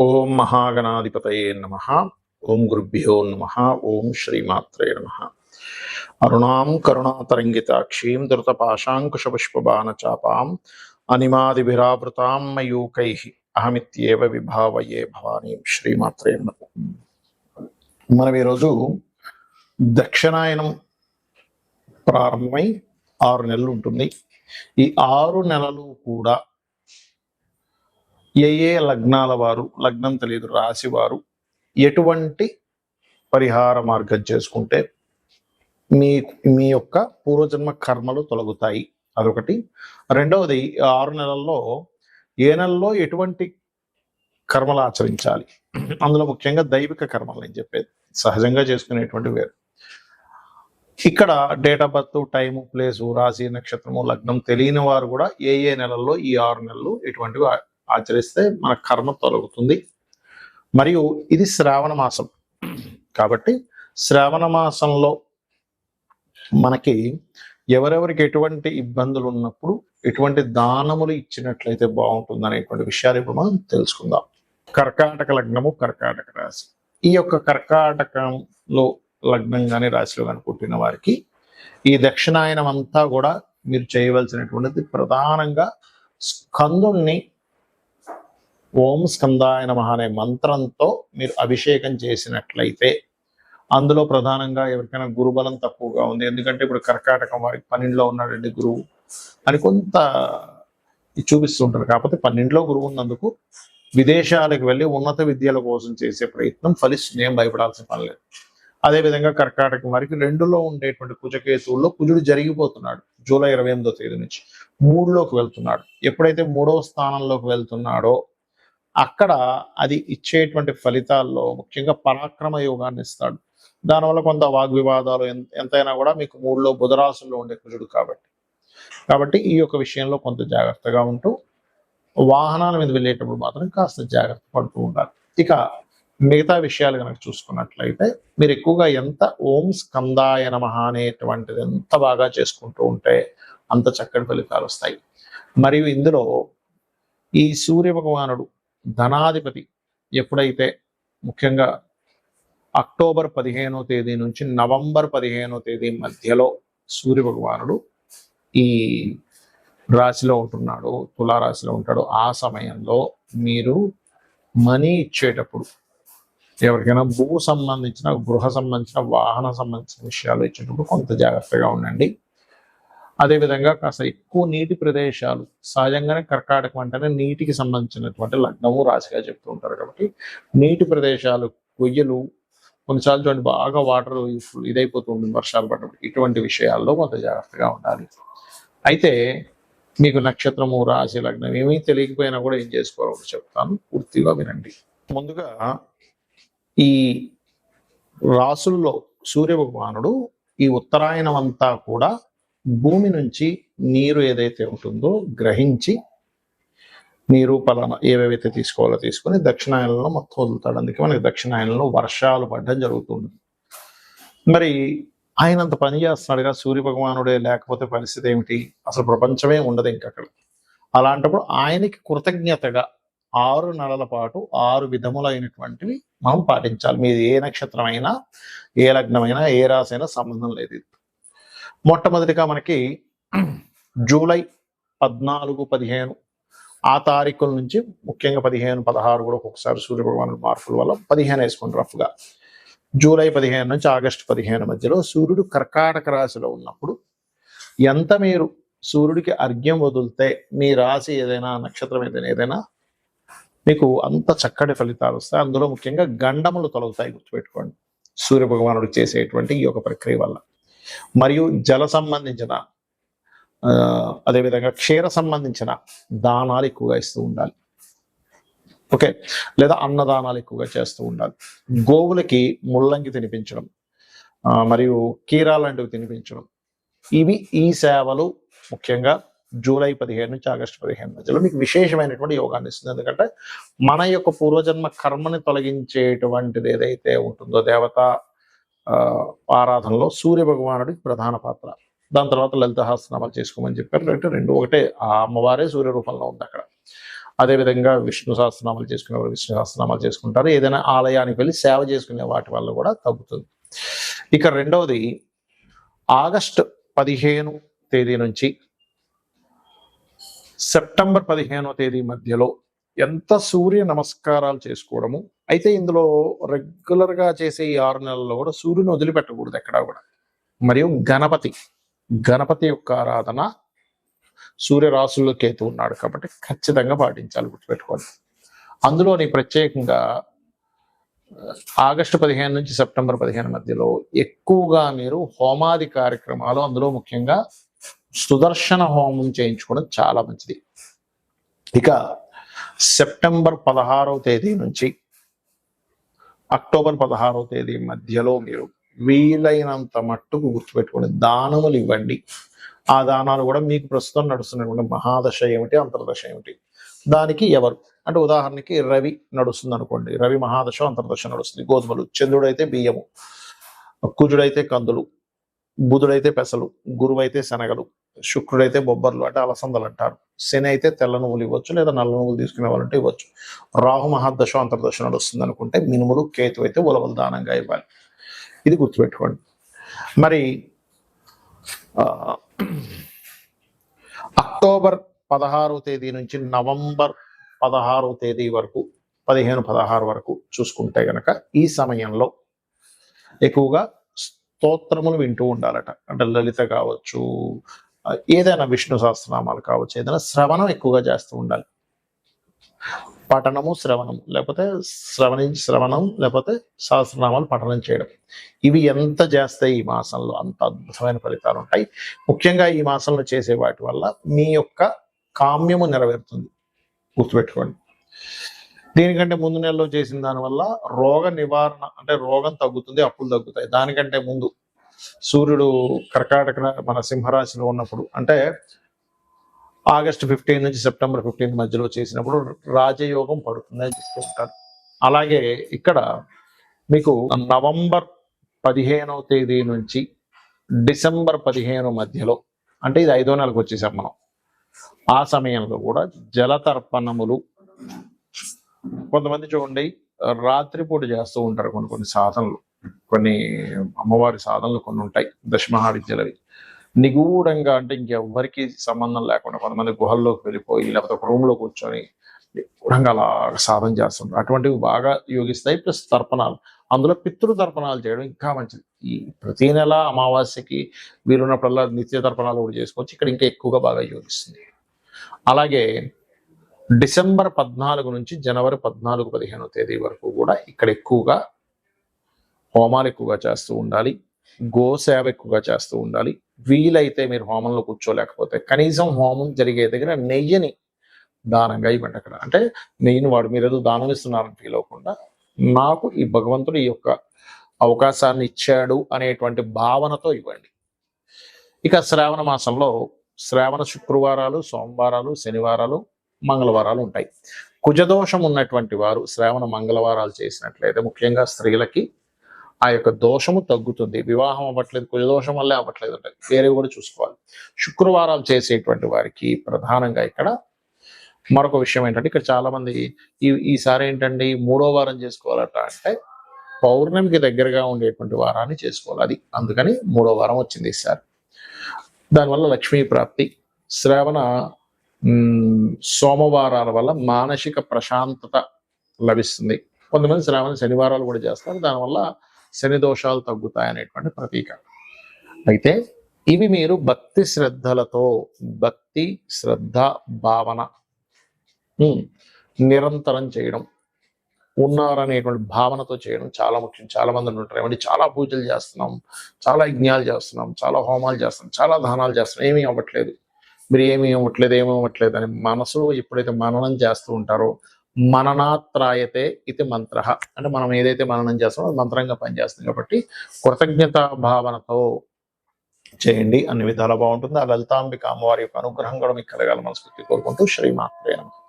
ఓం మహాగణాధిపతయే నమః. ఓం గురుభ్యో నమః. ఓం శ్రీమాత్రే నమః. అరుణాం కరుణాతరంగితాక్షీం ధృతపాశాంకుశపుష్పబాణచాపాం అనిమాదిభిరావృతాం మయూకైః అహమిత్యేవ విభావయే భవానీం. శ్రీమాత్రే నమః. మనం ఈరోజు దక్షిణాయనం ప్రారంభమై 6 నెలలు ఉంటుంది. ఈ 6 నెలలు కూడా ఏ లగ్నాల వారు, లగ్నం తెలియదు రాశి వారు ఎటువంటి పరిహార మార్గం చేసుకుంటే మీ యొక్క పూర్వజన్మ కర్మలు తొలగుతాయి, అదొకటి. రెండవది, 6 నెలల్లో ఏ నెలలో ఎటువంటి కర్మలు ఆచరించాలి, అందులో ముఖ్యంగా దైవిక కర్మలు అని చెప్పేది, సహజంగా చేసుకునేటువంటి వేరు. ఇక్కడ date of birth, time, place, రాశి, నక్షత్రము, లగ్నం తెలియని వారు కూడా ఏ నెలల్లో ఈ 6 నెలలు ఎటువంటివి ఆచరిస్తే మన కర్మ తొలగుతుంది. మరియు ఇది శ్రావణ మాసం కాబట్టి శ్రావణ మాసంలో మనకి ఎవరెవరికి ఎటువంటి ఇబ్బందులు ఉన్నప్పుడు ఎటువంటి దానములు ఇచ్చినట్లయితే బాగుంటుంది అనేటువంటి విషయాలు ఇప్పుడు మనం తెలుసుకుందాం. కర్కాటక లగ్నము, కర్కాటక రాశి. ఈ యొక్క కర్కాటకంలో లగ్నం కానీ రాశిలో కానీ పుట్టిన వారికి ఈ దక్షిణాయనం అంతా కూడా మీరు చేయవలసినటువంటిది ప్రధానంగా స్కందుణ్ణి ఓం స్కందాయ నమః అనే మంత్రంతో మీరు అభిషేకం చేసినట్లయితే, అందులో ప్రధానంగా ఎవరికైనా గురుబలం తక్కువగా ఉంది, ఎందుకంటే ఇప్పుడు కర్కాటకం వారికి 12లో ఉన్నాడండి గురువు అని కొంత చూపిస్తుంటారు. కాకపోతే 12లో గురువు ఉన్నందుకు విదేశాలకు వెళ్ళి ఉన్నత విద్యల కోసం చేసే ప్రయత్నం ఫలిస్తుంది, ఏం భయపడాల్సిన పని లేదు. అదేవిధంగా కర్కాటకం వారికి 2లో ఉండేటువంటి కుజకేతువుల్లో కుజుడు జరిగిపోతున్నాడు. జూలై 28వ తేదీ నుంచి 3లోకి వెళ్తున్నాడు. ఎప్పుడైతే 3వ స్థానంలోకి వెళ్తున్నాడో అక్కడ అది ఇచ్చేటువంటి ఫలితాల్లో ముఖ్యంగా పరాక్రమ యోగాన్ని ఇస్తాడు. దానివల్ల కొంత వాగ్వివాదాలు ఎంతైనా కూడా మీకు 3లో బుధరాశుల్లో ఉండే కుజుడు కాబట్టి ఈ యొక్క విషయంలో కొంత జాగ్రత్తగా ఉంటూ వాహనాల మీద వెళ్ళేటప్పుడు మాత్రం కాస్త జాగ్రత్త పడుతూ ఉండాలి. ఇక మిగతా విషయాలు కనుక చూసుకున్నట్లయితే మీరు ఎక్కువగా ఎంత ఓం స్కందాయ నమః అనేటువంటిది ఎంత బాగా చేసుకుంటూ ఉంటే అంత చక్కటి ఫలితాలు వస్తాయి. మరియు ఇందులో ఈ సూర్య భగవానుడు ధనాధిపతి ఎప్పుడైతే ముఖ్యంగా అక్టోబర్ 15వ తేదీ నుంచి నవంబర్ 15వ తేదీ మధ్యలో సూర్య భగవానుడు ఈ రాశిలో ఉంటున్నాడు, తులారాశిలో ఉంటాడు. ఆ సమయంలో మీరు మనీ ఇచ్చేటప్పుడు ఎవరికైనా భూ సంబంధించిన, గృహ సంబంధించిన, వాహన సంబంధించిన విషయాలు ఇచ్చేటప్పుడు కొంత జాగ్రత్తగా ఉండండి. అదేవిధంగా కాస్త ఎక్కువ నీటి ప్రదేశాలు, సహజంగానే కర్కాటకం అంటేనే నీటికి సంబంధించినటువంటి లగ్నము రాశిగా చెప్తూ ఉంటారు. కాబట్టి నీటి ప్రదేశాలు, గొయ్యలు, కొన్నిసార్లు చూడండి బాగా వాటర్ ఇదైపోతూ ఉంటుంది వర్షాలు పడ్డప్పుడు. ఇటువంటి విషయాల్లో కొంత జాగ్రత్తగా ఉండాలి. అయితే మీకు నక్షత్రము, రాశి, లగ్నం ఏమీ తెలియకపోయినా కూడా ఏం చేసుకోవాలో చెప్తాను, పూర్తిగా వినండి. ముందుగా ఈ రాసుల్లో సూర్య భగవానుడు ఈ ఉత్తరాయణం అంతా కూడా భూమి నుంచి నీరు ఏదైతే ఉంటుందో గ్రహించి నీరు పలానా ఏవేవైతే తీసుకోవాలో తీసుకొని దక్షిణాయనంలో మొత్తం వదులుతాడు. అందుకే మనకి దక్షిణాయనంలో వర్షాలు పడడం జరుగుతుంది. మరి ఆయన అంత పని చేస్తున్నాడుగా, సూర్య భగవానుడే లేకపోతే పరిస్థితి ఏమిటి, అసలు ప్రపంచమే ఉండదు ఇంకక్కడ. అలాంటప్పుడు ఆయనకి కృతజ్ఞతగా 6 నెలల పాటు 6 విధములైనటువంటివి మనం పాటించాలి. మీది ఏ నక్షత్రమైనా, ఏ లగ్నమైనా, ఏ రాశి అయినా సంబంధం లేదు. మొట్టమొదటిగా మనకి జూలై 14, 15 ఆ తారీఖుల నుంచి ముఖ్యంగా 15, 16 కూడా ఒక్కొక్కసారి సూర్య భగవానుడు మార్పుల వల్ల 15 వేసుకోండి రఫ్గా. జూలై 15 నుంచి ఆగస్టు 15 మధ్యలో సూర్యుడు కర్కాటక రాశిలో ఉన్నప్పుడు ఎంత మీరు సూర్యుడికి అర్ఘ్యం వదిలితే మీ రాశి ఏదైనా, నక్షత్రం ఏదైనా మీకు అంత చక్కటి ఫలితాలు వస్తాయి. అందులో ముఖ్యంగా గండములు తొలగుతాయి, గుర్తుపెట్టుకోండి, సూర్య భగవానుడు చేసేటువంటి ఈ యొక్క ప్రక్రియ వల్ల. మరియు జల సంబంధించిన అదేవిధంగా క్షీర సంబంధించిన దానాలు ఎక్కువగా ఇస్తూ ఉండాలి. ఓకే, లేదా అన్నదానాలు ఎక్కువగా చేస్తూ ఉండాలి. గోవులకి ముల్లంగి తినిపించడం, మరియు కీరా లాంటివి తినిపించడం, ఇవి ఈ సేవలు ముఖ్యంగా జూలై 15 నుంచి ఆగస్టు 15 మధ్యలో మీకు విశేషమైనటువంటి యోగాన్ని ఇస్తుంది. ఎందుకంటే మన యొక్క పూర్వజన్మ కర్మని తొలగించేటువంటిది ఏదైతే ఉంటుందో దేవత ఆరాధనలో సూర్య భగవానుడికి ప్రధాన పాత్ర. దాని తర్వాత లలిత సహస్రనామాలు చేసుకోమని చెప్పారు. అంటే 2 ఒకటే, ఆ అమ్మవారే సూర్య రూపంలో ఉంది అక్కడ. అదేవిధంగా విష్ణు సహస్రనామాలు చేసుకునే వాళ్ళు విష్ణు సహస్రనామాలు చేసుకుంటారు. ఏదైనా ఆలయానికి వెళ్ళి సేవ చేసుకునే వాటి వల్ల కూడా తగ్గుతుంది. ఇక రెండవది ఆగస్టు 15 తేదీ నుంచి సెప్టెంబర్ 15వ తేదీ మధ్యలో ఎంత సూర్య నమస్కారాలు చేసుకోవడము. అయితే ఇందులో రెగ్యులర్గా చేసే ఈ 6 నెలల్లో కూడా సూర్యుని వదిలిపెట్టకూడదు ఎక్కడా కూడా. మరియు గణపతి యొక్క ఆరాధన, సూర్య రాశుల్లో కేతు ఉన్నాడు కాబట్టి ఖచ్చితంగా పాటించాలి, గుర్తుపెట్టుకోండి. అందులోని ప్రత్యేకంగా ఆగస్టు 15 నుంచి సెప్టెంబర్ 15 మధ్యలో ఎక్కువగా మీరు హోమాది కార్యక్రమాలు, అందులో ముఖ్యంగా సుదర్శన హోమం చేయించుకోవడం చాలా మంచిది. ఇక సెప్టెంబర్ 16వ తేదీ నుంచి అక్టోబర్ 16వ తేదీ మధ్యలో మీరు వీలైనంత మట్టుకు గుర్తుపెట్టుకోండి, దానములు ఇవ్వండి. ఆ దానాలు కూడా మీకు ప్రస్తుతం నడుస్తున్నటువంటి మహాదశ ఏమిటి, అంతర్దశ ఏమిటి, దానికి ఎవరు అంటే ఉదాహరణకి రవి నడుస్తుంది అనుకోండి, రవి మహాదశ అంతర్దశ నడుస్తుంది, గోధుమలు, చంద్రుడైతే బియ్యము, కుజుడైతే కందులు, బుధుడైతే పెసలు, గురువైతే శనగలు, శుక్రుడైతే బొబ్బర్లు అంటే అలసందలు అంటారు, శని అయితే తెల్ల నువ్వులు ఇవ్వచ్చు లేదా నల్ల నువ్వులు తీసుకునే వాళ్ళంటే ఇవ్వచ్చు, రాహు మహాదశ అంతర్దశ నడుస్తుంది అనుకుంటే మినుములు, కేతు అయితే ఉలవలు దానంగా ఇవ్వాలి. ఇది గుర్తుపెట్టుకోండి. మరి అక్టోబర్ 16వ తేదీ నుంచి నవంబర్ 16వ తేదీ వరకు 15-16 వరకు చూసుకుంటే గనక ఈ సమయంలో ఎక్కువగా స్తోత్రములు వింటూ ఉండాలట. అంటే లలిత కావచ్చు, ఏదైనా విష్ణు సహస్రనామాలు కావచ్చు, ఏదైనా శ్రవణం ఎక్కువగా చేస్తూ ఉండాలి. పఠనము, శ్రవణము, లేకపోతే శ్రవణం, లేకపోతే సహస్రనామాలు పఠనం చేయడం, ఇవి ఎంత చేస్తాయి ఈ మాసంలో అంత అద్భుతమైన ఫలితాలు ఉంటాయి. ముఖ్యంగా ఈ మాసంలో చేసే వాటి వల్ల మీ యొక్క కామ్యము నెరవేరుతుంది, గుర్తుపెట్టుకోండి. దీనికంటే ముందు నెలలో చేసిన దానివల్ల రోగ నివారణ అంటే రోగం తగ్గుతుంది, అప్పులు తగ్గుతాయి. దానికంటే ముందు సూర్యుడు కర్కాటక మన సింహరాశిలో ఉన్నప్పుడు అంటే ఆగస్టు 15 నుంచి సెప్టెంబర్ 15 మధ్యలో చేసినప్పుడు రాజయోగం పడుతుందని చెప్తూ ఉంటారు. అలాగే ఇక్కడ మీకు నవంబర్ 15వ తేదీ నుంచి డిసెంబర్ 15 మధ్యలో అంటే ఇది 5వ నెలకు వచ్చేసాం మనం. ఆ సమయంలో కూడా జలతర్పణములు కొంతమంది చూడండి రాత్రిపూట చేస్తూ ఉంటారు. కొన్ని సాధనలు, కొన్ని అమ్మవారి సాధనలు కొన్ని ఉంటాయి, దశమహావిద్యలవి నిగూఢంగా అంటే ఇంకెవ్వరికి సంబంధం లేకుండా కొంతమంది గుహల్లోకి వెళ్ళిపోయి లేకపోతే ఒక రూమ్ లో కూర్చొని నిగూఢంగా అలా సాధన చేస్తుంటారు. అటువంటివి బాగా యోగిస్తాయి. ప్లస్ తర్పణాలు, అందులో పితృతర్పణాలు చేయడం ఇంకా మంచిది. ఈ ప్రతి నెల అమావాస్యకి వీలున్నప్పుడల్లా నిత్య తర్పణాలు కూడా చేసుకోవచ్చు. ఇక్కడ ఇంకా ఎక్కువగా బాగా యోగిస్తుంది. అలాగే డిసెంబర్ 14 నుంచి జనవరి 14-15వ తేదీ వరకు కూడా ఇక్కడ ఎక్కువగా హోమాలు ఎక్కువగా చేస్తూ ఉండాలి, గోసేవ ఎక్కువగా చేస్తూ ఉండాలి. వీలైతే మీరు హోమంలో కూర్చోలేకపోతే కనీసం హోమం జరిగే దగ్గర నెయ్యిని దానంగా ఇవ్వండి. అక్కడ అంటే నెయ్యిని మీరు ఏదో దానం ఇస్తున్నారని ఫీల్ అవ్వకుండా, నాకు ఈ భగవంతుడు ఈ యొక్క అవకాశాన్ని ఇచ్చాడు అనేటువంటి భావనతో ఇవ్వండి. ఇక శ్రావణ మాసంలో శ్రావణ శుక్రవారాలు, సోమవారాలు, శనివారాలు, మంగళవారాలు ఉంటాయి. కుజదోషం ఉన్నటువంటి వారు శ్రావణ మంగళవారాలు చేసినట్లయితే ముఖ్యంగా స్త్రీలకి ఆ యొక్క దోషము తగ్గుతుంది. వివాహం అవ్వట్లేదు, కుజదోషం వల్లే అవ్వట్లేదు అంటే వేరేవి కూడా చూసుకోవాలి. శుక్రవారాలు చేసేటువంటి వారికి ప్రధానంగా ఇక్కడ మరొక విషయం ఏంటంటే, ఇక్కడ చాలా మంది ఈసారి ఏంటండి 3వ వారం చేసుకోవాలట అంటే పౌర్ణమికి దగ్గరగా ఉండేటువంటి వారాన్ని చేసుకోవాలి. అది అందుకని 3వ వారం వచ్చింది ఈసారి. దానివల్ల లక్ష్మీ ప్రాప్తి, శ్రావణ సోమవారాల వల్ల మానసిక ప్రశాంతత లభిస్తుంది. కొంతమంది శ్రావణ శనివారాలు కూడా చేస్తారు, దానివల్ల శని దోషాలు తగ్గుతాయనేటువంటి ప్రతీక. అయితే ఇవి మీరు భక్తి శ్రద్ధలతో, భక్తి శ్రద్ధ భావన నిరంతరం చేయడం, ఉన్నారనేటువంటి భావనతో చేయడం చాలా ముఖ్యం. చాలా మంది ఉంటారు ఏమంటే చాలా పూజలు చేస్తున్నాం, చాలా యజ్ఞాలు చేస్తున్నాం, చాలా హోమాలు చేస్తున్నాం, చాలా దానాలు చేస్తున్నాం, ఏమీ అవ్వట్లేదు, మీరు ఏమీ అవ్వట్లేదు అని మనసు ఎప్పుడైతే మననం చేస్తూ ఉంటారో, మననాత్రాయతే ఇది మంత్ర అంటే మనం ఏదైతే మననం చేస్తామో అది మంత్రంగా పనిచేస్తుంది. కాబట్టి కృతజ్ఞతా భావనతో చేయండి, అన్ని విధాలా బాగుంటుంది. ఆ లలితాంబిక అమ్మవారి యొక్క అనుగ్రహం కూడా మీకు కలగాలి మనస్ఫూర్తి కోరుకుంటూ శ్రీమాత్రే నమః.